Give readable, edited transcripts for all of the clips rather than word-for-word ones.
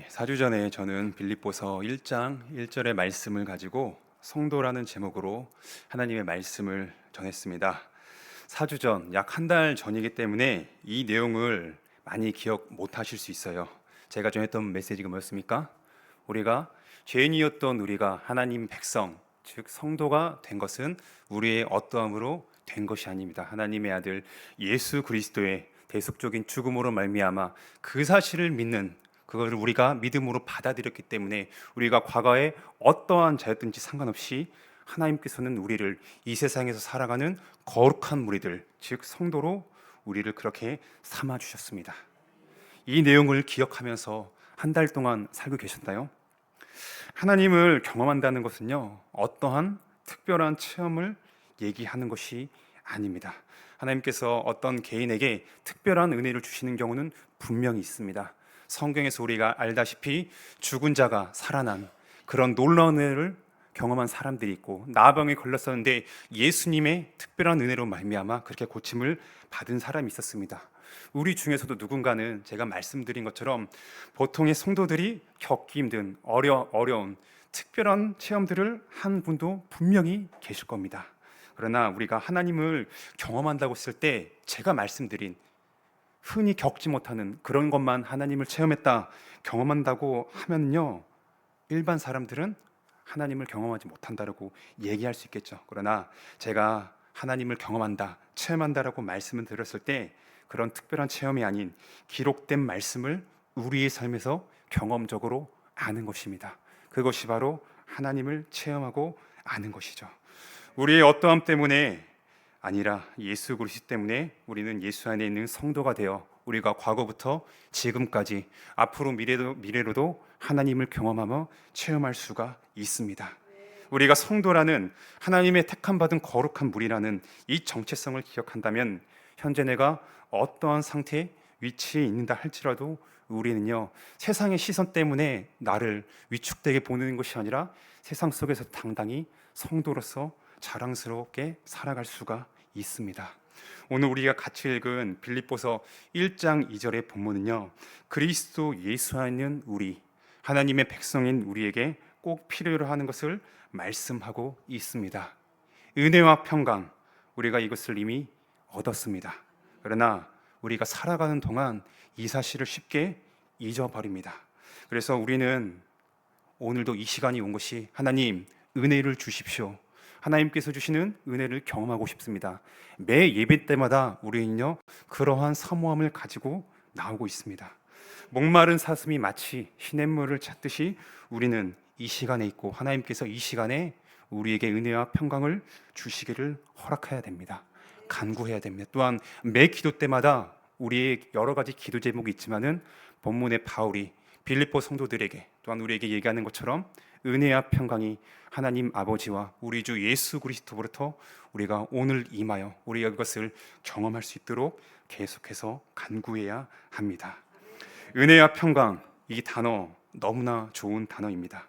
4주 전에 저는 빌립보서 1장 1절의 말씀을 가지고 성도라는 제목으로 하나님의 말씀을 전했습니다. 4주 전, 약 한 달 전이기 때문에 이 내용을 많이 기억 못 하실 수 있어요. 제가 전했던 메시지가 뭐였습니까? 죄인이었던 우리가 하나님 백성, 즉 성도가 된 것은 우리의 어떠함으로 된 것이 아닙니다. 하나님의 아들 예수 그리스도의 대속적인 죽음으로 말미암아 그 사실을 믿는, 그것을 우리가 믿음으로 받아들였기 때문에 우리가 과거에 어떠한 자였든지 상관없이 하나님께서는 우리를 이 세상에서 살아가는 거룩한 무리들, 즉 성도로 우리를 그렇게 삼아 주셨습니다. 이 내용을 기억하면서 한 달 동안 살고 계셨나요? 하나님을 경험한다는 것은요, 어떠한 특별한 체험을 얘기하는 것이 아닙니다. 하나님께서 어떤 개인에게 특별한 은혜를 주시는 경우는 분명히 있습니다. 성경에서 우리가 알다시피 죽은 자가 살아난 그런 놀라운 은혜를 경험한 사람들이 있고, 나병에 걸렸었는데 예수님의 특별한 은혜로 말미암아 그렇게 고침을 받은 사람이 있었습니다. 우리 중에서도 누군가는 제가 말씀드린 것처럼 보통의 성도들이 겪기 힘든 어려운 특별한 체험들을 한 분도 분명히 계실 겁니다. 그러나 우리가 하나님을 경험한다고 했을 때 제가 말씀드린 흔히 겪지 못하는 그런 것만 하나님을 체험했다, 경험한다고 하면요, 일반 사람들은 하나님을 경험하지 못한다라고 얘기할 수 있겠죠. 그러나 제가 하나님을 경험한다, 체험한다라고 말씀을 드렸을 때 그런 특별한 체험이 아닌 기록된 말씀을 우리의 삶에서 경험적으로 아는 것입니다. 그것이 바로 하나님을 체험하고 아는 것이죠. 우리의 어떠함 때문에 아니라 예수 그리스도 때문에 우리는 예수 안에 있는 성도가 되어 우리가 과거부터 지금까지 앞으로 미래로도 하나님을 경험하며 체험할 수가 있습니다. 우리가 성도라는 하나님의 택함 받은 거룩한 무리라는 이 정체성을 기억한다면 현재 내가 어떠한 상태에 위치해 있는다 할지라도 우리는요, 세상의 시선 때문에 나를 위축되게 보는 것이 아니라 세상 속에서 당당히 성도로서 자랑스럽게 살아갈 수가 있습니다. 오늘 우리가 같이 읽은 빌립보서 1장 2절의 본문은요, 그리스도 예수 안에 있는 우리, 하나님의 백성인 우리에게 꼭 필요로 하는 것을 말씀하고 있습니다. 은혜와 평강, 우리가 이것을 이미 얻었습니다. 그러나 우리가 살아가는 동안 이 사실을 쉽게 잊어버립니다. 그래서 우리는 오늘도 이 시간이 온 것이 하나님 은혜를 주십시오, 하나님께서 주시는 은혜를 경험하고 싶습니다. 매 예배 때마다 우리는요, 그러한 사모함을 가지고 나오고 있습니다. 목마른 사슴이 마치 시냇물을 찾듯이 우리는 이 시간에 있고 하나님께서 이 시간에 우리에게 은혜와 평강을 주시기를 허락해야 됩니다. 간구해야 됩니다. 또한 매 기도 때마다 우리의 여러 가지 기도 제목이 있지만은 본문의 바울이 빌립보 성도들에게 또한 우리에게 얘기하는 것처럼 은혜와 평강이 하나님 아버지와 우리 주 예수 그리스도로부터 우리가 오늘 임하여 우리가 그것을 경험할 수 있도록 계속해서 간구해야 합니다. 은혜와 평강, 이 단어 너무나 좋은 단어입니다.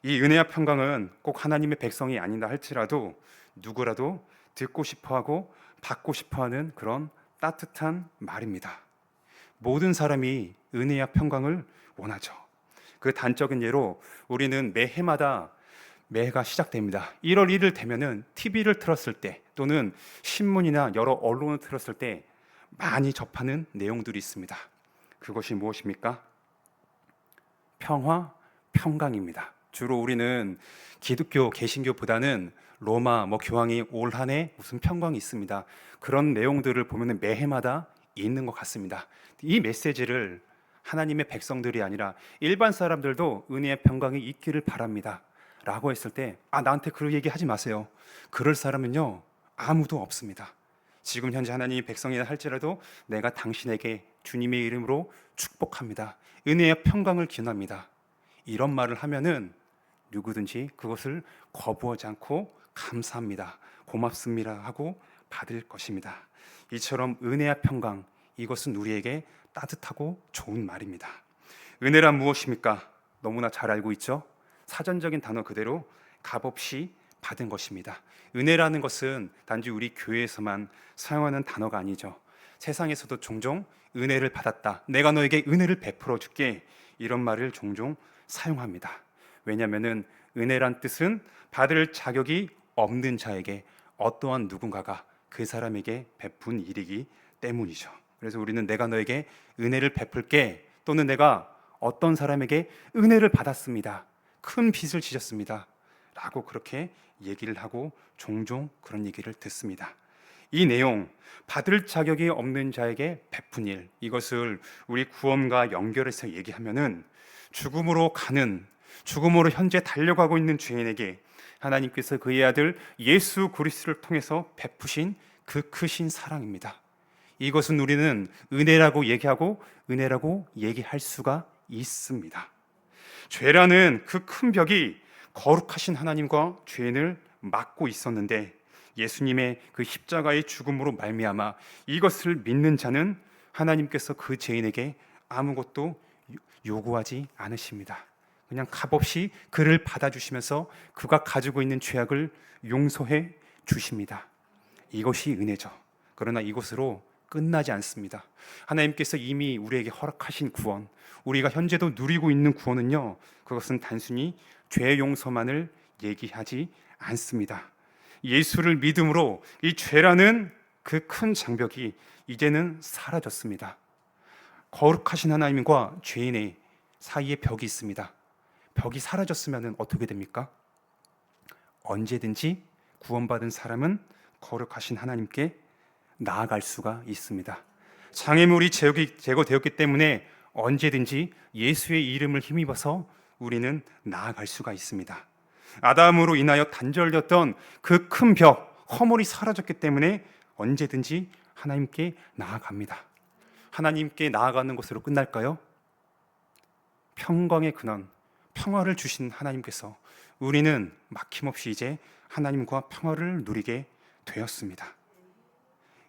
이 은혜와 평강은 꼭 하나님의 백성이 아니다 할지라도 누구라도 듣고 싶어하고 받고 싶어하는 그런 따뜻한 말입니다. 모든 사람이 은혜와 평강을 원하죠. 그 단적인 예로 우리는 매해마다 매해가 시작됩니다. 1월 1일 되면은 TV를 틀었을 때 또는 신문이나 여러 언론을 틀었을 때 많이 접하는 내용들이 있습니다. 그것이 무엇입니까? 평화, 평강입니다. 주로 우리는 기독교, 개신교보다는 로마 교황이 올 한 해 무슨 평강이 있습니다, 그런 내용들을 보면 매해마다 있는 것 같습니다. 이 메시지를 하나님의 백성들이 아니라 일반 사람들도 은혜의 평강이 있기를 바랍니다 라고 했을 때 나한테 그런 얘기 하지 마세요, 그럴 사람은요 아무도 없습니다. 지금 현재 하나님의 백성이라 할지라도 내가 당신에게 주님의 이름으로 축복합니다, 은혜의 평강을 기원합니다, 이런 말을 하면은 누구든지 그것을 거부하지 않고 감사합니다, 고맙습니다 하고 받을 것입니다. 이처럼 은혜와 평강, 이것은 우리에게 따뜻하고 좋은 말입니다. 은혜란 무엇입니까? 너무나 잘 알고 있죠? 사전적인 단어 그대로 값없이 받은 것입니다. 은혜라는 것은 단지 우리 교회에서만 사용하는 단어가 아니죠. 세상에서도 종종 은혜를 받았다, 내가 너에게 은혜를 베풀어 줄게, 이런 말을 종종 사용합니다. 왜냐하면 은혜란 뜻은 받을 자격이 없는 자에게 어떠한 누군가가 그 사람에게 베푼 일이기 때문이죠. 그래서 우리는 내가 너에게 은혜를 베풀게, 또는 내가 어떤 사람에게 은혜를 받았습니다, 큰 빚을 지셨습니다 라고 그렇게 얘기를 하고 종종 그런 얘기를 듣습니다. 이 내용, 받을 자격이 없는 자에게 베푼 일, 이것을 우리 구원과 연결해서 얘기하면은 죽음으로 현재 달려가고 있는 죄인에게 하나님께서 그의 아들 예수 그리스도를 통해서 베푸신 그 크신 사랑입니다. 이것은 우리는 은혜라고 얘기할 수가 있습니다. 죄라는 그 큰 벽이 거룩하신 하나님과 죄인을 막고 있었는데, 예수님의 그 십자가의 죽음으로 말미암아 이것을 믿는 자는 하나님께서 그 죄인에게 아무것도 요구하지 않으십니다. 그냥 값없이 그를 받아주시면서 그가 가지고 있는 죄악을 용서해 주십니다. 이것이 은혜죠. 그러나 이것으로 끝나지 않습니다. 하나님께서 이미 우리에게 허락하신 구원, 우리가 현재도 누리고 있는 구원은요, 그것은 단순히 죄 용서만을 얘기하지 않습니다. 예수를 믿음으로 이 죄라는 그 큰 장벽이 이제는 사라졌습니다. 거룩하신 하나님과 죄인의 사이에 벽이 있습니다. 벽이 사라졌으면 어떻게 됩니까? 언제든지 구원받은 사람은 거룩하신 하나님께 나아갈 수가 있습니다. 장애물이 제거되었기 때문에 언제든지 예수의 이름을 힘입어서 우리는 나아갈 수가 있습니다. 아담으로 인하여 단절되었던 그 큰 벽, 허물이 사라졌기 때문에 언제든지 하나님께 나아갑니다. 하나님께 나아가는 것으로 끝날까요? 평강의 근원, 평화를 주신 하나님께서 우리는 막힘없이 이제 하나님과 평화를 누리게 되었습니다.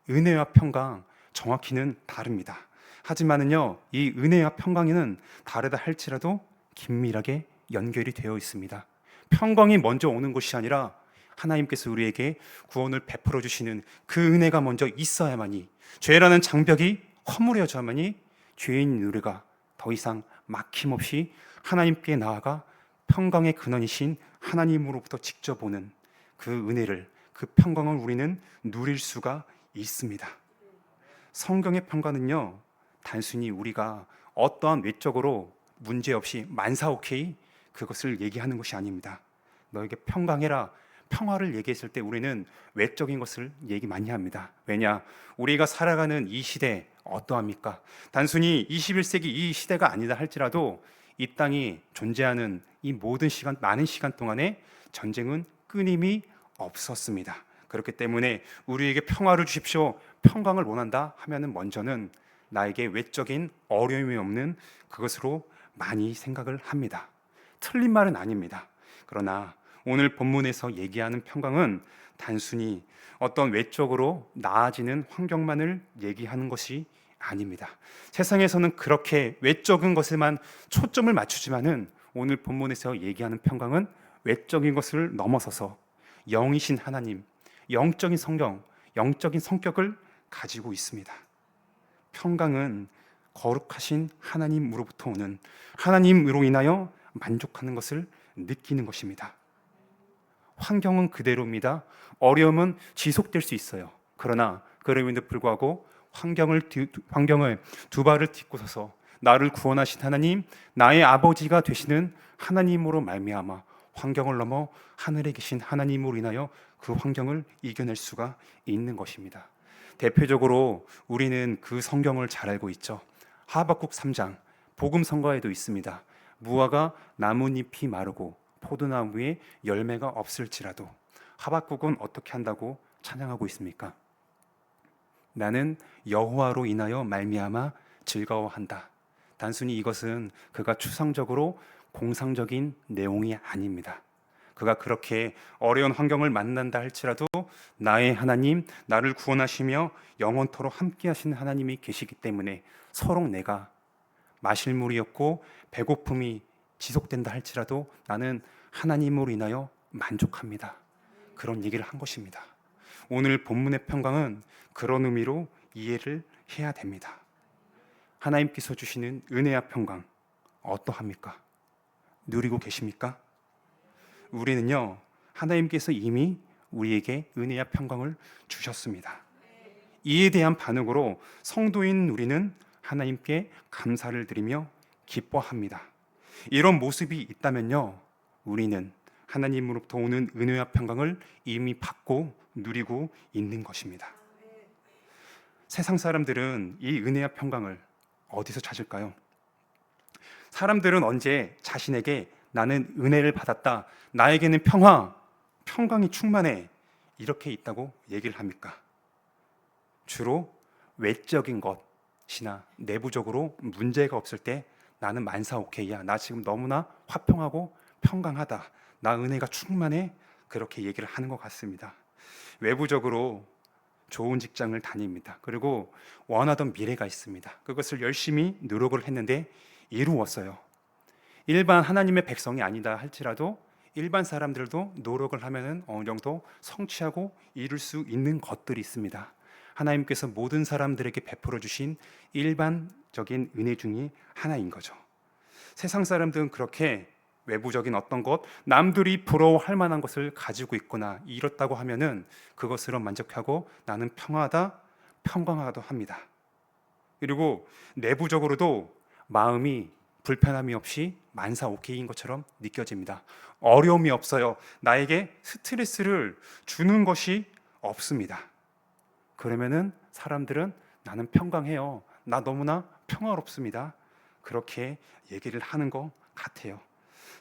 은혜와 평강, 정확히는 다릅니다. 하지만은요, 이 은혜와 평강에는 다르다 할지라도 긴밀하게 연결이 되어 있습니다. 평강이 먼저 오는 것이 아니라 하나님께서 우리에게 구원을 베풀어 주시는 그 은혜가 먼저 있어야만이, 죄라는 장벽이 허물어져야만이 죄인 우리가 더 이상 막힘없이 하나님께 나아가 평강의 근원이신 하나님으로부터 직접 오는 그 은혜를, 그 평강을 우리는 누릴 수가 있습니다. 성경의 평강은요, 단순히 우리가 어떠한 외적으로 문제없이 만사오케이 그것을 얘기하는 것이 아닙니다. 너에게 평강해라, 평화를 얘기했을 때 우리는 외적인 것을 얘기 많이 합니다. 왜냐? 우리가 살아가는 이 시대 어떠합니까? 단순히 21세기 이 시대가 아니다 할지라도 이 땅이 존재하는 이 모든 시간, 많은 시간 동안에 전쟁은 끊임이 없었습니다. 그렇기 때문에 우리에게 평화를 주십시오, 평강을 원한다 하면은 먼저는 나에게 외적인 어려움이 없는 그것으로 많이 생각을 합니다. 틀린 말은 아닙니다. 그러나 오늘 본문에서 얘기하는 평강은 단순히 어떤 외적으로 나아지는 환경만을 얘기하는 것이 아닙니다. 세상에서는 그렇게 외적인 것에만 초점을 맞추지만은 오늘 본문에서 얘기하는 평강은 외적인 것을 넘어서서 영이신 하나님, 영적인 성경, 영적인 성격을 가지고 있습니다. 평강은 거룩하신 하나님으로부터 오는, 하나님으로 인하여 만족하는 것을 느끼는 것입니다. 환경은 그대로입니다. 어려움은 지속될 수 있어요. 그러나 그럼에도 불구하고 환경을 두 발을 딛고 서서 나를 구원하신 하나님, 나의 아버지가 되시는 하나님으로 말미암아 환경을 넘어 하늘에 계신 하나님으로 인하여 그 환경을 이겨낼 수가 있는 것입니다. 대표적으로 우리는 그 성경을 잘 알고 있죠. 하박국 3장, 복음 성가에도 있습니다. 무화과 나뭇잎이 마르고 포도나무에 열매가 없을지라도, 하박국은 어떻게 한다고 찬양하고 있습니까? 나는 여호와로 인하여 말미암아 즐거워한다. 단순히 이것은 그가 추상적으로 공상적인 내용이 아닙니다. 그가 그렇게 어려운 환경을 만난다 할지라도 나의 하나님, 나를 구원하시며 영원토록 함께 하시는 하나님이 계시기 때문에 서로 내가 마실 물이 없고 배고픔이 지속된다 할지라도 나는 하나님으로 인하여 만족합니다. 그런 얘기를 한 것입니다. 오늘 본문의 평강은 그런 의미로 이해를 해야 됩니다. 하나님께서 주시는 은혜와 평강, 어떠합니까? 누리고 계십니까? 우리는요, 하나님께서 이미 우리에게 은혜와 평강을 주셨습니다. 이에 대한 반응으로 성도인 우리는 하나님께 감사를 드리며 기뻐합니다. 이런 모습이 있다면요, 우리는 하나님으로부터 오는 은혜와 평강을 이미 받고 누리고 있는 것입니다. 세상 사람들은 이 은혜와 평강을 어디서 찾을까요? 사람들은 언제 자신에게 나는 은혜를 받았다, 나에게는 평강이 충만해, 이렇게 있다고 얘기를 합니까? 주로 외적인 것이나 내부적으로 문제가 없을 때 나는 만사 오케이야, 나 지금 너무나 화평하고 평강하다, 나 은혜가 충만해, 그렇게 얘기를 하는 것 같습니다. 외부적으로 좋은 직장을 다닙니다. 그리고 원하던 미래가 있습니다. 그것을 열심히 노력을 했는데 이루었어요. 일반 하나님의 백성이 아니다 할지라도 일반 사람들도 노력을 하면 어느 정도 성취하고 이룰 수 있는 것들이 있습니다. 하나님께서 모든 사람들에게 베풀어 주신 일반적인 은혜 중에 하나인 거죠. 세상 사람들은 그렇게 외부적인 어떤 것, 남들이 부러워할 만한 것을 가지고 있거나 이렇다고 하면은 그것으로 만족하고 나는 평화하다, 평강하다 합니다. 그리고 내부적으로도 마음이 불편함이 없이 만사 오케이인 것처럼 느껴집니다. 어려움이 없어요. 나에게 스트레스를 주는 것이 없습니다. 그러면은 사람들은 나는 평강해요, 나 너무나 평화롭습니다, 그렇게 얘기를 하는 것 같아요.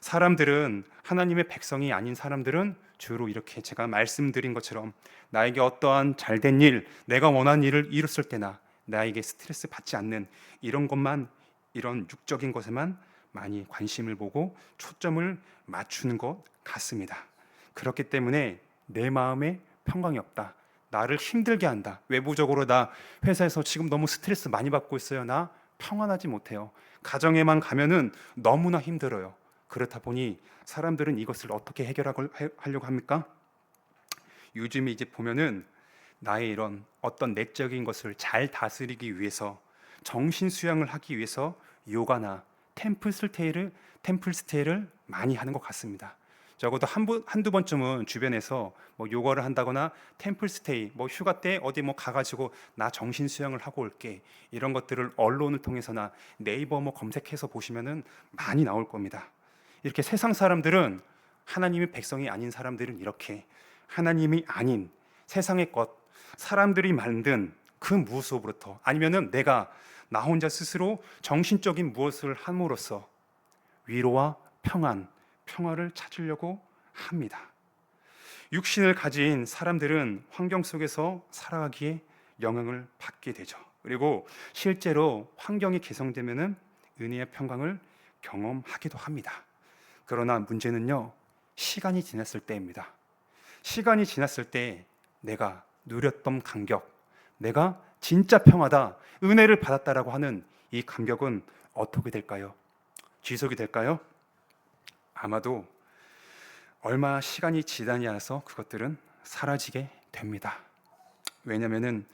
사람들은, 하나님의 백성이 아닌 사람들은 주로 이렇게 제가 말씀드린 것처럼 나에게 어떠한 잘된 일, 내가 원하는 일을 이뤘을 때나 나에게 스트레스 받지 않는 이런 것만, 이런 육적인 것에만 많이 관심을 보고 초점을 맞추는 것 같습니다. 그렇기 때문에 내 마음에 평강이 없다, 나를 힘들게 한다, 외부적으로 나 회사에서 지금 너무 스트레스 많이 받고 있어요, 나 평안하지 못해요, 가정에만 가면은 너무나 힘들어요. 그렇다 보니 사람들은 이것을 어떻게 해결하려고 합니까? 요즘에 이제 보면은 나의 이런 어떤 내적인 것을 잘 다스리기 위해서, 정신 수양을 하기 위해서 요가나 템플스테이를 많이 하는 것 같습니다. 적어도 한두 번쯤은 주변에서 뭐 요가를 한다거나 템플스테이, 뭐 휴가 때 어디 뭐 가가지고 나 정신 수양을 하고 올게, 이런 것들을 언론을 통해서나 네이버 뭐 검색해서 보시면은 많이 나올 겁니다. 이렇게 세상 사람들은, 하나님의 백성이 아닌 사람들은 이렇게 하나님이 아닌 세상의 것, 사람들이 만든 그 무엇으로부터, 아니면은 내가 나 혼자 스스로 정신적인 무엇을 함으로써 위로와 평화를 찾으려고 합니다. 육신을 가진 사람들은 환경 속에서 살아가기에 영향을 받게 되죠. 그리고 실제로 환경이 개선되면은 은혜의 평강을 경험하기도 합니다. 그러나 문제는요, 시간이 지났을 때입니다. 시간이 지났을 때 내가 누렸던 감격, 내가 진짜 평화다, 은혜를 받았다라고 하는 이 감격은 어떻게 될까요? 지속이 될까요? 아마도 얼마 시간이 지나지 않아서 그것들은 사라지게 됩니다. 왜냐하면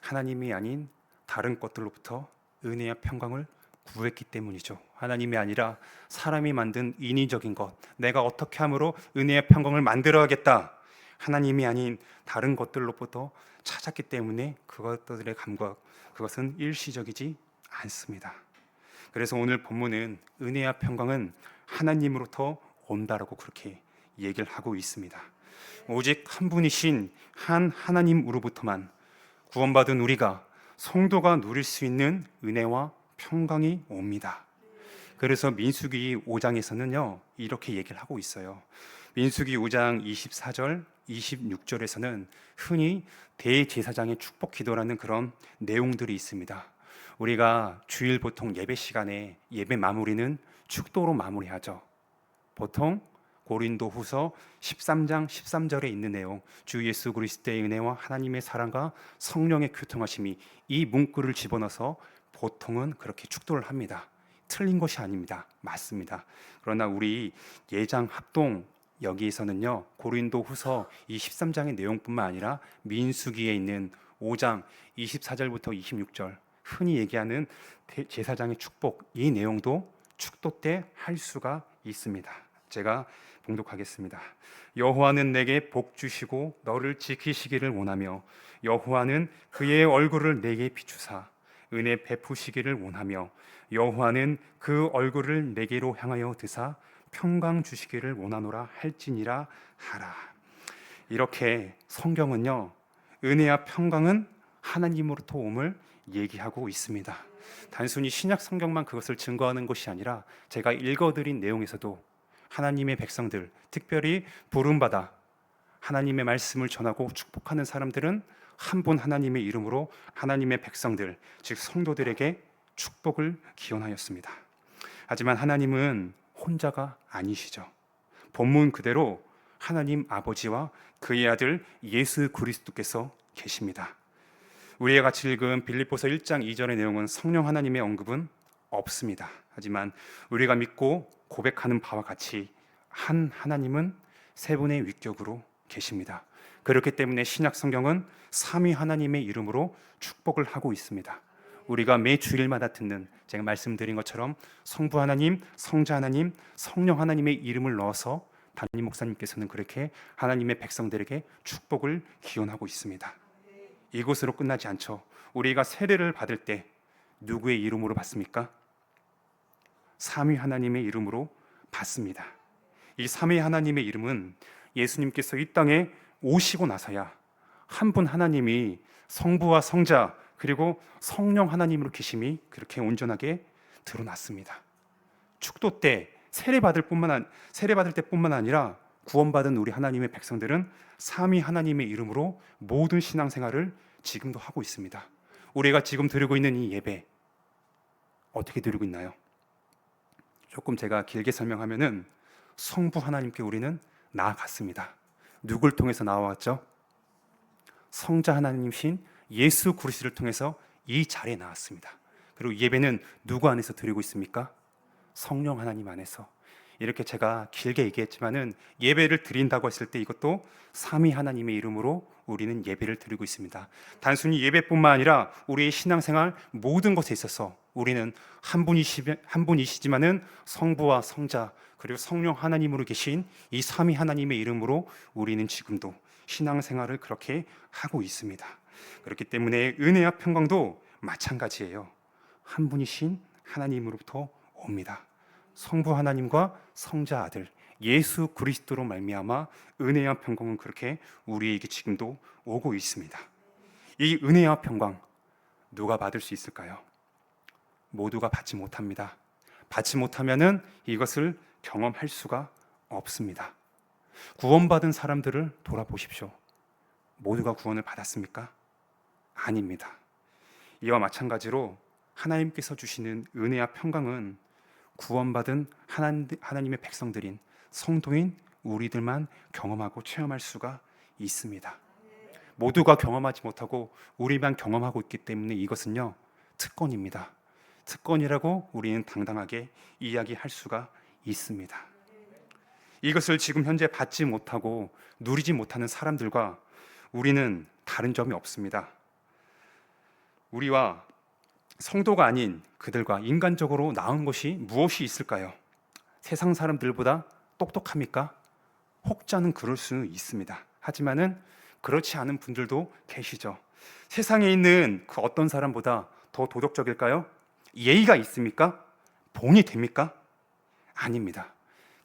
하나님이 아닌 다른 것들로부터 은혜와 평강을 구했기 때문이죠. 하나님이 아니라 사람이 만든 인위적인 것, 내가 어떻게 함으로 은혜의 평강을 만들어야겠다, 하나님이 아닌 다른 것들로부터 찾았기 때문에 그것들의 감각, 그것은 일시적이지 않습니다. 그래서 오늘 본문은 은혜와 평강은 하나님으로부터 온다라고 그렇게 얘기를 하고 있습니다. 오직 한 분이신 한 하나님으로부터만 구원받은 우리가, 성도가 누릴 수 있는 은혜와 평강이 옵니다. 그래서 민수기 5장에서는요 이렇게 얘기를 하고 있어요. 민수기 5장 24절 26절에서는 흔히 대제사장의 축복 기도라는 그런 내용들이 있습니다. 우리가 주일 보통 예배 시간에 예배 마무리는 축도로 마무리하죠. 보통 고린도후서 13장 13절에 있는 내용, 주 예수 그리스도의 은혜와 하나님의 사랑과 성령의 교통하심이, 이 문구를 집어넣어서 보통은 그렇게 축도를 합니다. 틀린 것이 아닙니다. 맞습니다. 그러나 우리 예장 합동 여기에서는요 고린도후서 이 13장의 내용뿐만 아니라 민수기에 있는 5장 24절부터 26절 흔히 얘기하는 제사장의 축복, 이 내용도 축도 때 할 수가 있습니다. 제가 봉독하겠습니다. 여호와는 내게 복 주시고 너를 지키시기를 원하며 여호와는 그의 얼굴을 내게 비추사 은혜 베푸시기를 원하며 여호와는 그 얼굴을 내게로 향하여 드사 평강 주시기를 원하노라 할지니라 하라. 이렇게 성경은요, 은혜와 평강은 하나님으로부터 옴을 얘기하고 있습니다. 단순히 신약 성경만 그것을 증거하는 것이 아니라 제가 읽어드린 내용에서도 하나님의 백성들, 특별히 부름받아 하나님의 말씀을 전하고 축복하는 사람들은 한 분 하나님의 이름으로 하나님의 백성들, 즉 성도들에게 축복을 기원하였습니다. 하지만 하나님은 혼자가 아니시죠. 본문 그대로 하나님 아버지와 그의 아들 예수 그리스도께서 계십니다. 우리가 같이 읽은 빌립보서 1장 2절의 내용은 성령 하나님의 언급은 없습니다. 하지만 우리가 믿고 고백하는 바와 같이 한 하나님은 세 분의 위격으로 계십니다. 그렇기 때문에 신약 성경은 삼위 하나님의 이름으로 축복을 하고 있습니다. 우리가 매 주일마다 듣는, 제가 말씀드린 것처럼 성부 하나님, 성자 하나님, 성령 하나님의 이름을 넣어서 담임 목사님께서는 그렇게 하나님의 백성들에게 축복을 기원하고 있습니다. 이것으로 끝나지 않죠. 우리가 세례를 받을 때 누구의 이름으로 받습니까? 삼위 하나님의 이름으로 받습니다. 이 삼위 하나님의 이름은 예수님께서 이 땅에 오시고 나서야 한 분 하나님이 성부와 성자 그리고 성령 하나님으로 계심이 그렇게 온전하게 드러났습니다. 축도 때 세례 받을 때뿐만 아니라 구원받은 우리 하나님의 백성들은 삼위 하나님의 이름으로 모든 신앙생활을 지금도 하고 있습니다. 우리가 지금 드리고 있는 이 예배 어떻게 드리고 있나요? 조금 제가 길게 설명하면은 성부 하나님께 우리는 나아갔습니다. 누굴 통해서 나와왔죠? 성자 하나님이신 예수 그리스도를 통해서 이 자리에 나왔습니다. 그리고 예배는 누구 안에서 드리고 있습니까? 성령 하나님 안에서. 이렇게 제가 길게 얘기했지만은 예배를 드린다고 했을 때 이것도 삼위 하나님의 이름으로 우리는 예배를 드리고 있습니다. 단순히 예배뿐만 아니라 우리의 신앙생활 모든 것에 있어서 우리는 한 분이시지만은 성부와 성자 그리고 성령 하나님으로 계신 이 삼위 하나님의 이름으로 우리는 지금도 신앙생활을 그렇게 하고 있습니다. 그렇기 때문에 은혜와 평강도 마찬가지예요. 한 분이신 하나님으로부터 옵니다. 성부 하나님과 성자 아들 예수 그리스도로 말미암아 은혜와 평강은 그렇게 우리에게 지금도 오고 있습니다. 이 은혜와 평강 누가 받을 수 있을까요? 모두가 받지 못합니다. 받지 못하면은 이것을 경험할 수가 없습니다. 구원받은 사람들을 돌아보십시오. 모두가 구원을 받았습니까? 아닙니다. 이와 마찬가지로 하나님께서 주시는 은혜와 평강은 구원받은 하나님의 백성들인 성도인 우리들만 경험하고 체험할 수가 있습니다. 모두가 경험하지 못하고 우리만 경험하고 있기 때문에 이것은요 특권입니다. 특권이라고 우리는 당당하게 이야기할 수가 있습니다. 이것을 지금 현재 받지 못하고 누리지 못하는 사람들과 우리는 다른 점이 없습니다. 우리와 성도가 아닌 그들과 인간적으로 나은 것이 무엇이 있을까요? 세상 사람들보다 똑똑합니까? 혹자는 그럴 수 있습니다. 하지만은 그렇지 않은 분들도 계시죠. 세상에 있는 그 어떤 사람보다 더 도덕적일까요? 예의가 있습니까? 본이 됩니까? 아닙니다.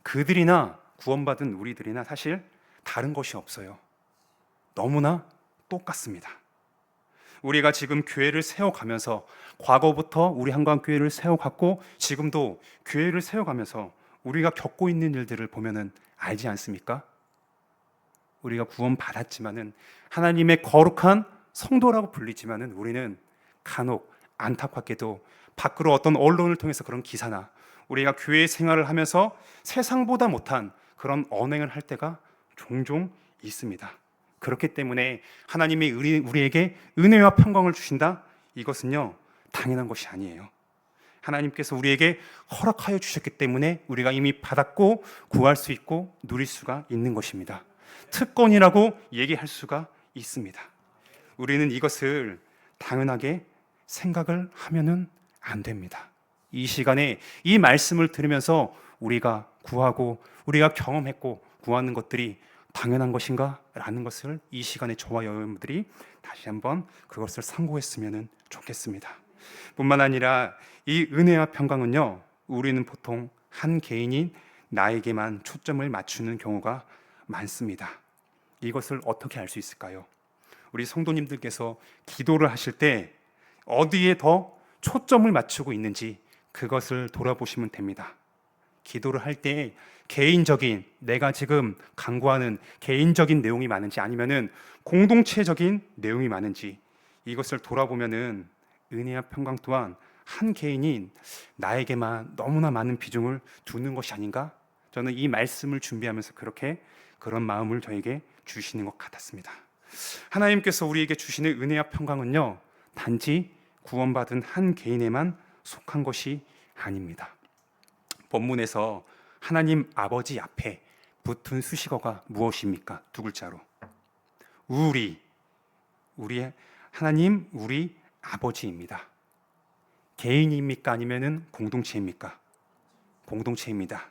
그들이나 구원받은 우리들이나 사실 다른 것이 없어요. 너무나 똑같습니다. 우리가 지금 교회를 세워가면서 과거부터 우리 한강교회를 세워갔고 지금도 교회를 세워가면서 우리가 겪고 있는 일들을 보면은 알지 않습니까? 우리가 구원받았지만은 하나님의 거룩한 성도라고 불리지만은 우리는 간혹 안타깝게도 밖으로 어떤 언론을 통해서 그런 기사나 우리가 교회 생활을 하면서 세상보다 못한 그런 언행을 할 때가 종종 있습니다. 그렇기 때문에 하나님이 우리에게 은혜와 평강을 주신다? 이것은요 당연한 것이 아니에요. 하나님께서 우리에게 허락하여 주셨기 때문에 우리가 이미 받았고 구할 수 있고 누릴 수가 있는 것입니다. 특권이라고 얘기할 수가 있습니다. 우리는 이것을 당연하게 생각을 하면은 안 됩니다. 이 시간에 이 말씀을 들으면서 우리가 구하고 우리가 경험했고 구하는 것들이 당연한 것인가? 라는 것을 이 시간에 저와 여러분들이 다시 한번 그것을 상고했으면 좋겠습니다. 뿐만 아니라 이 은혜와 평강은요, 우리는 보통 한 개인인 나에게만 초점을 맞추는 경우가 많습니다. 이것을 어떻게 알 수 있을까요? 우리 성도님들께서 기도를 하실 때 어디에 더 초점을 맞추고 있는지 그것을 돌아보시면 됩니다. 기도를 할 때 개인적인, 내가 지금 간구하는 개인적인 내용이 많은지 아니면은 공동체적인 내용이 많은지 이것을 돌아보면은 은혜와 평강 또한 한 개인인 나에게만 너무나 많은 비중을 두는 것이 아닌가? 저는 이 말씀을 준비하면서 그런 마음을 저에게 주시는 것 같았습니다. 하나님께서 우리에게 주시는 은혜와 평강은요, 단지 구원받은 한 개인에만 속한 것이 아닙니다. 본문에서 하나님 아버지 앞에 붙은 수식어가 무엇입니까? 두 글자로. 우리의 하나님, 우리 아버지입니다. 개인입니까? 아니면은 공동체입니까? 공동체입니다.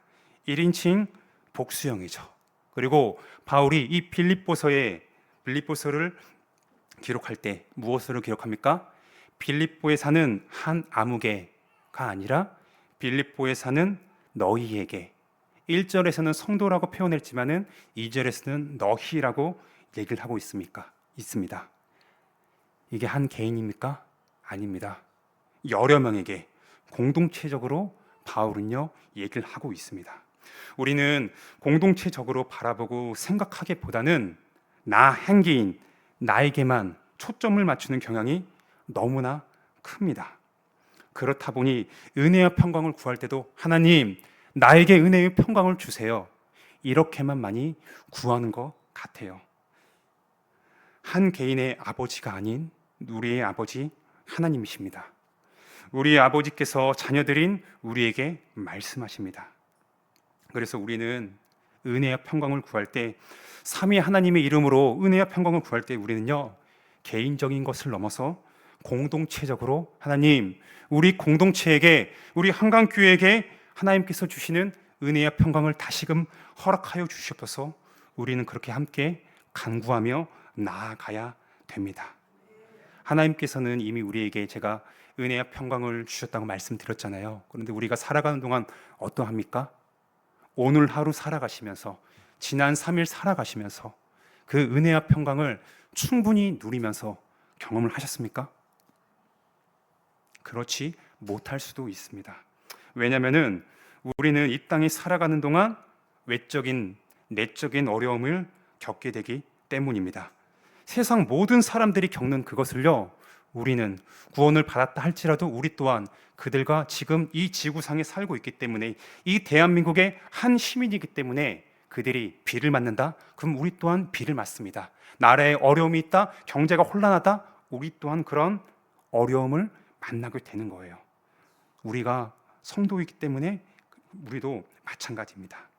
1인칭 복수형이죠. 그리고 바울이 이 빌립보서를 기록할 때 무엇으로 기록합니까? 빌립보에 사는 한 아무개가 아니라 빌립보에 사는 너희에게, 1절에서는 성도라고 표현했지만은 2절에서는 너희라고 얘기를 하고 있습니다. 이게 한 개인입니까? 아닙니다. 여러 명에게 공동체적으로 바울은요 얘기를 하고 있습니다. 우리는 공동체적으로 바라보고 생각하기보다는 나 한 개인, 나에게만 초점을 맞추는 경향이 너무나 큽니다. 그렇다 보니 은혜와 평강을 구할 때도 하나님, 나에게 은혜의 평강을 주세요, 이렇게만 많이 구하는 것 같아요. 한 개인의 아버지가 아닌 우리의 아버지 하나님이십니다. 우리의 아버지께서 자녀들인 우리에게 말씀하십니다. 그래서 우리는 은혜와 평강을 구할 때, 삼위 하나님의 이름으로 은혜와 평강을 구할 때 우리는요 개인적인 것을 넘어서 공동체적으로 하나님, 우리 공동체에게, 우리 한강교회에게 하나님께서 주시는 은혜와 평강을 다시금 허락하여 주시옵소서. 우리는 그렇게 함께 간구하며 나아가야 됩니다. 하나님께서는 이미 우리에게 제가 은혜와 평강을 주셨다고 말씀드렸잖아요. 그런데 우리가 살아가는 동안 어떠합니까? 오늘 하루 살아가시면서, 지난 3일 살아가시면서 그 은혜와 평강을 충분히 누리면서 경험을 하셨습니까? 그렇지 못할 수도 있습니다. 왜냐하면 우리는 이 땅에 살아가는 동안 외적인, 내적인 어려움을 겪게 되기 때문입니다. 세상 모든 사람들이 겪는 그것을요, 우리는 구원을 받았다 할지라도 우리 또한 그들과 지금 이 지구상에 살고 있기 때문에, 이 대한민국의 한 시민이기 때문에 그들이 비를 맞는다? 그럼 우리 또한 비를 맞습니다. 나라에 어려움이 있다, 경제가 혼란하다, 우리 또한 그런 어려움을 만나게 되는 거예요. 우리가 성도이기 때문에 우리도 마찬가지입니다.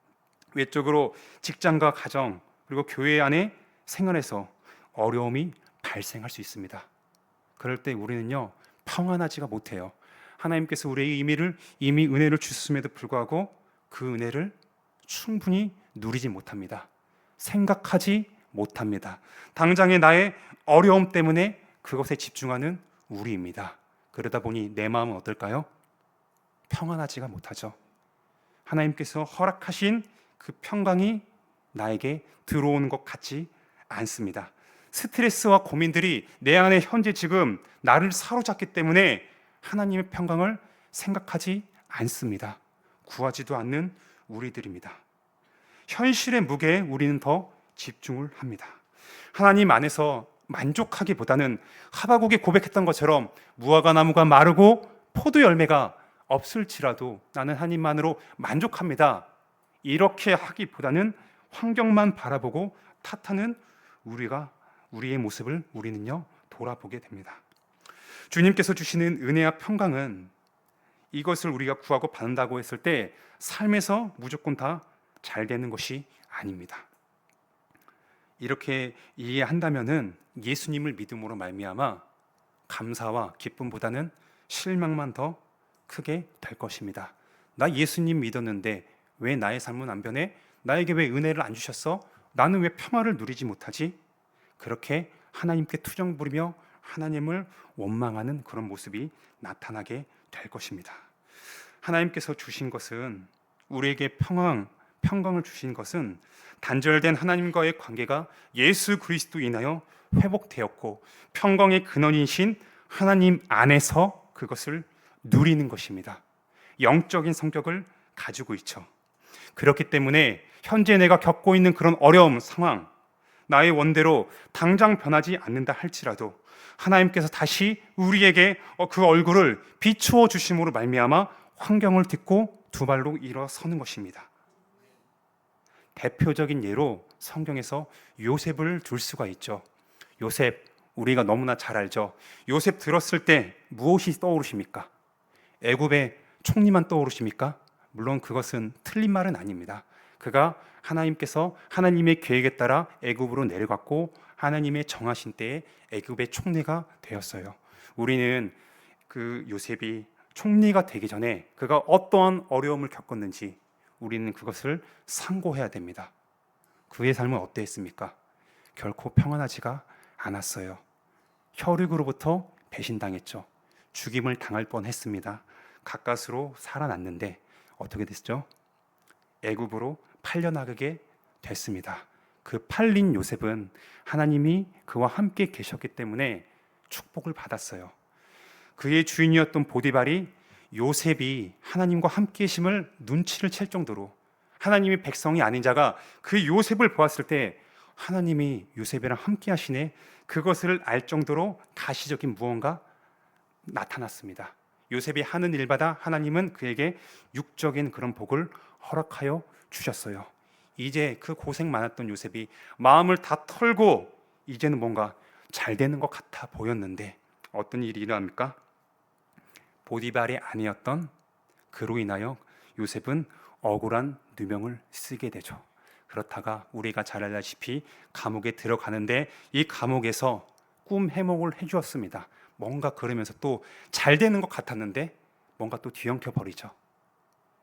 외적으로 직장과 가정 그리고 교회 안에 생활에서 어려움이 발생할 수 있습니다. 그럴 때 우리는요 평안하지가 못해요. 하나님께서 우리에게 이미 은혜를 주셨음에도 불구하고 그 은혜를 충분히 누리지 못합니다. 생각하지 못합니다. 당장의 나의 어려움 때문에 그것에 집중하는 우리입니다. 그러다 보니 내 마음은 어떨까요? 평안하지가 못하죠. 하나님께서 허락하신 그 평강이 나에게 들어오는 것 같지 않습니다. 스트레스와 고민들이 내 안에 현재 지금 나를 사로잡기 때문에 하나님의 평강을 생각하지 않습니다. 구하지도 않는 우리들입니다. 현실의 무게에 우리는 더 집중을 합니다. 하나님 안에서 만족하기보다는 하바국이 고백했던 것처럼 무화과 나무가 마르고 포도 열매가 없을지라도 나는 하나님만으로 만족합니다, 이렇게 하기보다는 환경만 바라보고 탓하는 우리의 모습을 우리는요 돌아보게 됩니다. 주님께서 주시는 은혜와 평강은 이것을 우리가 구하고 받는다고 했을 때 삶에서 무조건 다 잘 되는 것이 아닙니다. 이렇게 이해한다면은 예수님을 믿음으로 말미암아 감사와 기쁨보다는 실망만 더 크게 될 것입니다. 나 예수님 믿었는데 왜 나의 삶은 안 변해? 나에게 왜 은혜를 안 주셨어? 나는 왜 평화를 누리지 못하지? 그렇게 하나님께 투정 부리며 하나님을 원망하는 그런 모습이 나타나게 될 것입니다. 하나님께서 주신 것은, 우리에게 평강을 주신 것은 단절된 하나님과의 관계가 예수 그리스도 인하여 회복되었고 평강의 근원이신 하나님 안에서 그것을 누리는 것입니다. 영적인 성격을 가지고 있죠. 그렇기 때문에 현재 내가 겪고 있는 그런 어려움 상황, 나의 원대로 당장 변하지 않는다 할지라도 하나님께서 다시 우리에게 그 얼굴을 비추어 주심으로 말미암아 환경을 딛고 두 발로 일어서는 것입니다. 대표적인 예로 성경에서 요셉을 들 수가 있죠. 요셉, 우리가 너무나 잘 알죠. 요셉 들었을 때 무엇이 떠오르십니까? 애굽의 총리만 떠오르십니까? 물론 그것은 틀린 말은 아닙니다. 그가 하나님께서 하나님의 계획에 따라 애굽으로 내려갔고 하나님의 정하신 때에 애굽의 총리가 되었어요. 우리는 그 요셉이 총리가 되기 전에 그가 어떠한 어려움을 겪었는지 우리는 그것을 상고해야 됩니다. 그의 삶은 어떠했습니까? 결코 평안하지가 않았어요. 혈육으로부터 배신당했죠. 죽임을 당할 뻔했습니다. 가까스로 살아났는데 어떻게 됐죠? 애굽으로 팔려나가게 됐습니다. 그 팔린 요셉은 하나님이 그와 함께 계셨기 때문에 축복을 받았어요. 그의 주인이었던 보디발이 요셉이 하나님과 함께 계심을 눈치를 챌 정도로, 하나님의 백성이 아닌 자가 그 요셉을 보았을 때 하나님이 요셉이랑 함께 하시네, 그것을 알 정도로 가시적인 무언가 나타났습니다. 요셉이 하는 일마다 하나님은 그에게 육적인 그런 복을 허락하여 주셨어요. 이제 그 고생 많았던 요셉이 마음을 다 털고 이제는 뭔가 잘 되는 것 같아 보였는데 어떤 일이 일어납니까? 보디발의 아내였던 그로 인하여 요셉은 억울한 누명을 쓰게 되죠. 그렇다가 우리가 잘 알다시피 감옥에 들어가는데 이 감옥에서 꿈 해몽을 해주었습니다. 뭔가 그러면서 또 잘 되는 것 같았는데 뭔가 또 뒤엉켜 버리죠.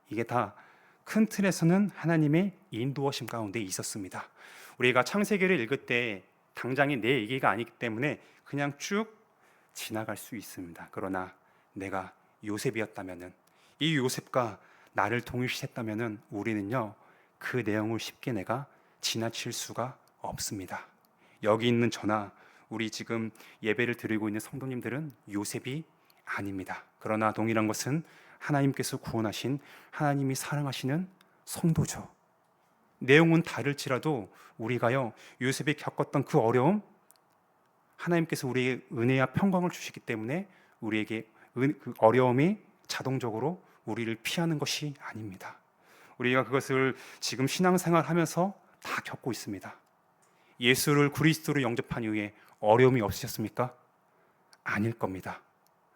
이게 다 큰 틀에서는 하나님의 인도하심 가운데 있었습니다. 우리가 창세기를 읽을 때 당장의 내 얘기가 아니기 때문에 그냥 쭉 지나갈 수 있습니다. 그러나 내가 요셉이었다면은, 이 요셉과 나를 동일시했다면은 우리는요 그 내용을 쉽게 내가 지나칠 수가 없습니다. 여기 있는 저나 우리 지금 예배를 드리고 있는 성도님들은 요셉이 아닙니다. 그러나 동일한 것은 하나님께서 구원하신, 하나님이 사랑하시는 성도죠. 내용은 다를지라도 우리가요 요셉이 겪었던 그 어려움, 하나님께서 우리에게 은혜와 평강을 주시기 때문에 우리에게 그 어려움이 자동적으로 우리를 피하는 것이 아닙니다. 우리가 그것을 지금 신앙생활 하면서 다 겪고 있습니다. 예수를 그리스도로 영접한 이후에 어려움이 없으셨습니까? 아닐 겁니다.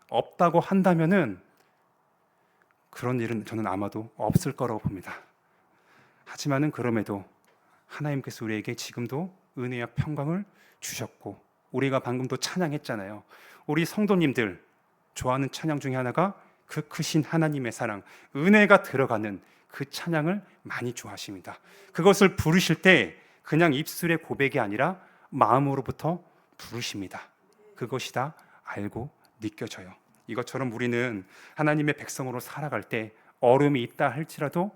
없다고 한다면은 그런 일은 저는 아마도 없을 거라고 봅니다. 하지만은 그럼에도 하나님께서 우리에게 지금도 은혜와 평강을 주셨고, 우리가 방금도 찬양했잖아요. 우리 성도님들 좋아하는 찬양 중에 하나가 그 크신 하나님의 사랑, 은혜가 들어가는 그 찬양을 많이 좋아하십니다. 그것을 부르실 때 그냥 입술의 고백이 아니라 마음으로부터 부르십니다. 그것이 다 알고 느껴져요. 이것처럼 우리는 하나님의 백성으로 살아갈 때 어려움이 있다 할지라도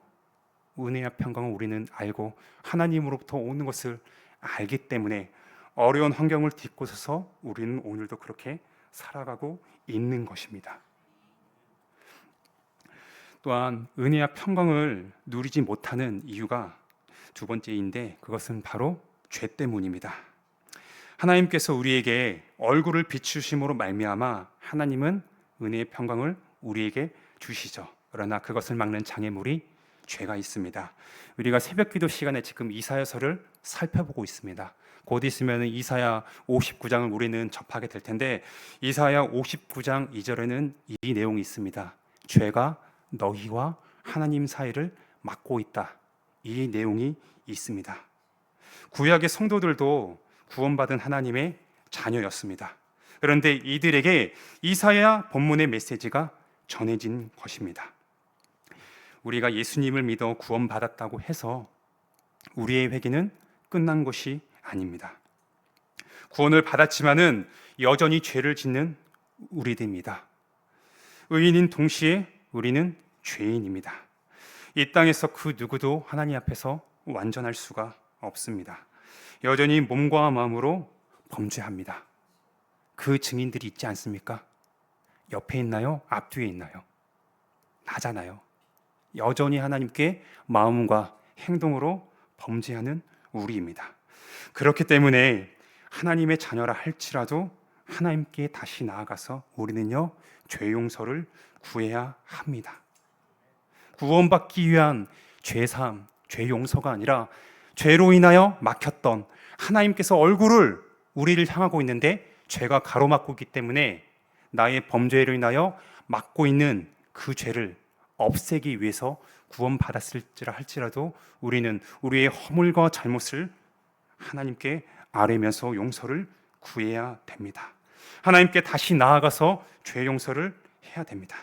은혜와 평강을 우리는 알고 하나님으로부터 오는 것을 알기 때문에 어려운 환경을 딛고서서 우리는 오늘도 그렇게 살아가고 있는 것입니다. 또한 은혜와 평강을 누리지 못하는 이유가 두 번째인데 그것은 바로 죄 때문입니다. 하나님께서 우리에게 얼굴을 비추심으로 말미암아 하나님은 은혜의 평강을 우리에게 주시죠. 그러나 그것을 막는 장애물이 죄가 있습니다. 우리가 새벽기도 시간에 지금 이사야서를 살펴보고 있습니다. 곧 있으면 이사야 59장을 우리는 접하게 될 텐데 이사야 59장 2절에는 이 내용이 있습니다. 죄가 너희와 하나님 사이를 막고 있다. 이 내용이 있습니다. 구약의 성도들도 구원받은 하나님의 자녀였습니다. 그런데 이들에게 이사야 본문의 메시지가 전해진 것입니다. 우리가 예수님을 믿어 구원받았다고 해서 우리의 회개는 끝난 것이 아닙니다. 구원을 받았지만은 여전히 죄를 짓는 우리들입니다. 의인인 동시에 우리는 죄인입니다. 이 땅에서 그 누구도 하나님 앞에서 완전할 수가 없습니다. 여전히 몸과 마음으로 범죄합니다. 그 증인들이 있지 않습니까? 옆에 있나요? 앞뒤에 있나요? 나잖아요. 여전히 하나님께 마음과 행동으로 범죄하는 우리입니다. 그렇기 때문에 하나님의 자녀라 할지라도 하나님께 다시 나아가서 우리는요, 죄 용서를 구해야 합니다. 구원받기 위한 죄사함, 죄 용서가 아니라 죄로 인하여 막혔던, 하나님께서 얼굴을 우리를 향하고 있는데 죄가 가로막고 있기 때문에 나의 범죄로 인하여 막고 있는 그 죄를 없애기 위해서 구원받았을지라 할지라도 우리는 우리의 허물과 잘못을 하나님께 아뢰면서 용서를 구해야 됩니다. 하나님께 다시 나아가서 죄 용서를 해야 됩니다.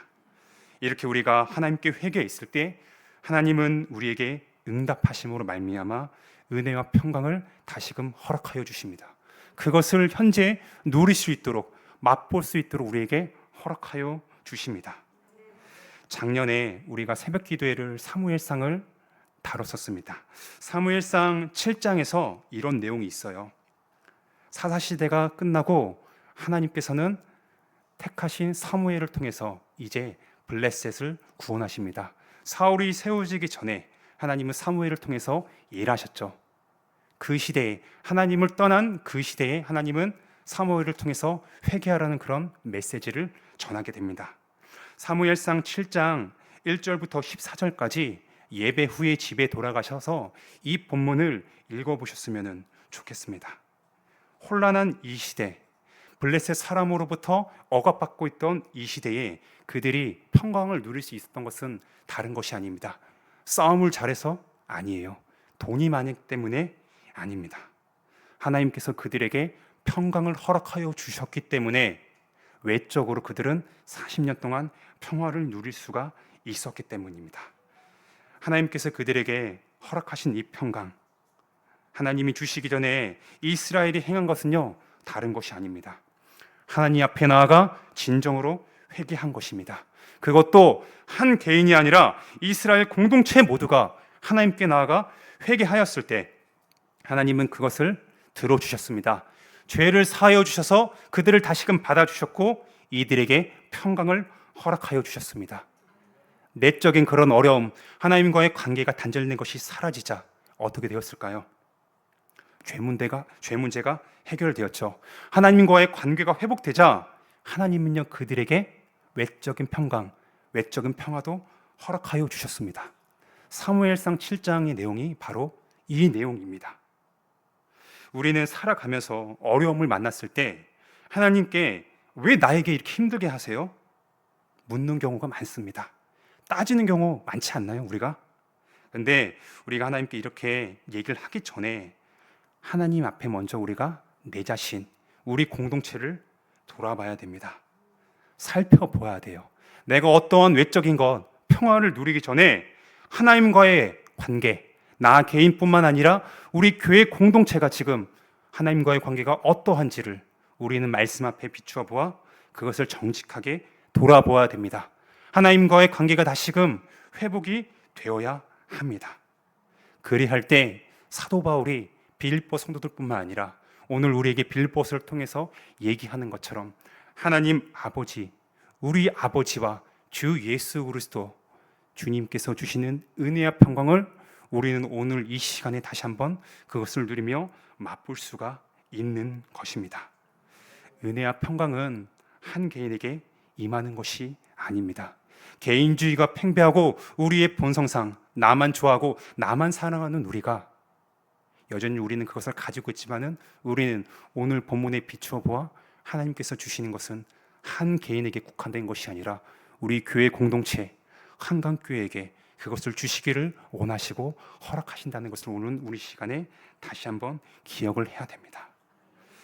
이렇게 우리가 하나님께 회개했을 때 하나님은 우리에게 응답하심으로 말미암아 은혜와 평강을 다시금 허락하여 주십니다. 그것을 현재 누릴 수 있도록, 맛볼 수 있도록 우리에게 허락하여 주십니다. 작년에 우리가 새벽 기도회를 사무엘상을 다뤘었습니다. 사무엘상 7장에서 이런 내용이 있어요. 사사시대가 끝나고 하나님께서는 택하신 사무엘을 통해서 이제 블레셋을 구원하십니다. 사울이 세워지기 전에 하나님은 사무엘을 통해서 일하셨죠. 그 시대에, 하나님을 떠난 그 시대에 하나님은 사무엘을 통해서 회개하라는 그런 메시지를 전하게 됩니다. 사무엘상 7장 1절부터 14절까지 예배 후에 집에 돌아가셔서 이 본문을 읽어보셨으면 좋겠습니다. 혼란한 이 시대, 블레셋 사람으로부터 억압받고 있던 이 시대에 그들이 평강을 누릴 수 있었던 것은 다른 것이 아닙니다. 싸움을 잘해서 아니에요. 돈이 많기 때문에 아닙니다. 하나님께서 그들에게 평강을 허락하여 주셨기 때문에 외적으로 그들은 40년 동안 평화를 누릴 수가 있었기 때문입니다. 하나님께서 그들에게 허락하신 이 평강, 하나님이 주시기 전에 이스라엘이 행한 것은요, 다른 것이 아닙니다. 하나님 앞에 나아가 진정으로 회개한 것입니다. 그것도 한 개인이 아니라 이스라엘 공동체 모두가 하나님께 나아가 회개하였을 때 하나님은 그것을 들어주셨습니다. 죄를 사하여 주셔서 그들을 다시금 받아주셨고 이들에게 평강을 허락하여 주셨습니다. 내적인 그런 어려움, 하나님과의 관계가 단절된 것이 사라지자 어떻게 되었을까요? 죄 문제가 해결되었죠. 하나님과의 관계가 회복되자 하나님은요, 그들에게 외적인 평강, 외적인 평화도 허락하여 주셨습니다. 사무엘상 7장의 내용이 바로 이 내용입니다. 우리는 살아가면서 어려움을 만났을 때 하나님께 왜 나에게 이렇게 힘들게 하세요? 묻는 경우가 많습니다. 따지는 경우 많지 않나요, 우리가? 근데 우리가 하나님께 이렇게 얘기를 하기 전에 하나님 앞에 먼저 우리가 내 자신, 우리 공동체를 돌아봐야 됩니다. 살펴봐야 돼요. 내가 어떠한 외적인 것, 평화를 누리기 전에 하나님과의 관계, 나 개인뿐만 아니라 우리 교회 공동체가 지금 하나님과의 관계가 어떠한지를 우리는 말씀 앞에 비추어 보아 그것을 정직하게 돌아보아야 됩니다. 하나님과의 관계가 다시금 회복이 되어야 합니다. 그리할 때 사도 바울이 빌립보 성도들뿐만 아니라 오늘 우리에게 빌립보서를 통해서 얘기하는 것처럼 하나님 아버지, 우리 아버지와 주 예수 그리스도 주님께서 주시는 은혜와 평강을 우리는 오늘 이 시간에 다시 한번 그것을 누리며 맛볼 수가 있는 것입니다. 은혜와 평강은 한 개인에게 임하는 것이 아닙니다. 개인주의가 팽배하고 우리의 본성상 나만 좋아하고 나만 사랑하는 우리가 여전히 우리는 그것을 가지고 있지만은 우리는 오늘 본문에 비추어 보아 하나님께서 주시는 것은 한 개인에게 국한된 것이 아니라 우리 교회 공동체 한강교회에게 그것을 주시기를 원하시고 허락하신다는 것을 오늘 우리 시간에 다시 한번 기억을 해야 됩니다.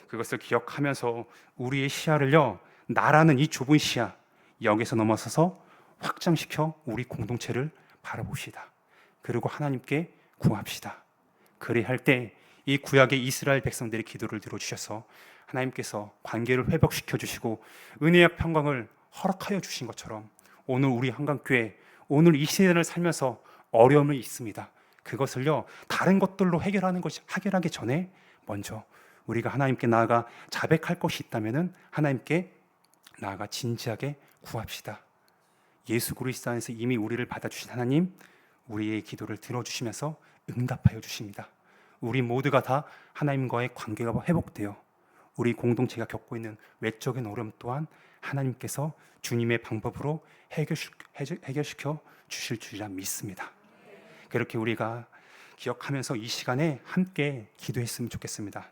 그것을 기억하면서 우리의 시야를요, 나라는 이 좁은 시야 여기서 넘어서서 확장시켜 우리 공동체를 바라봅시다. 그리고 하나님께 구합시다. 그래야 할 때 이 구약의 이스라엘 백성들의 기도를 들어주셔서 하나님께서 관계를 회복시켜 주시고 은혜와 평강을 허락하여 주신 것처럼 오늘 우리 한강교회, 오늘 이 시대를 살면서 어려움이 있습니다. 그것을요 다른 것들로 해결하기 전에 먼저 우리가 하나님께 나아가 자백할 것이 있다면은 하나님께 나아가 진지하게 구합시다. 예수 그리스도 안에서 이미 우리를 받아주신 하나님, 우리의 기도를 들어주시면서 응답하여 주십니다. 우리 모두가 다 하나님과의 관계가 회복되어 우리 공동체가 겪고 있는 외적인 어려움 또한 하나님께서 주님의 방법으로 해결시켜 주실 줄이라 믿습니다. 그렇게 우리가 기억하면서 이 시간에 함께 기도했으면 좋겠습니다.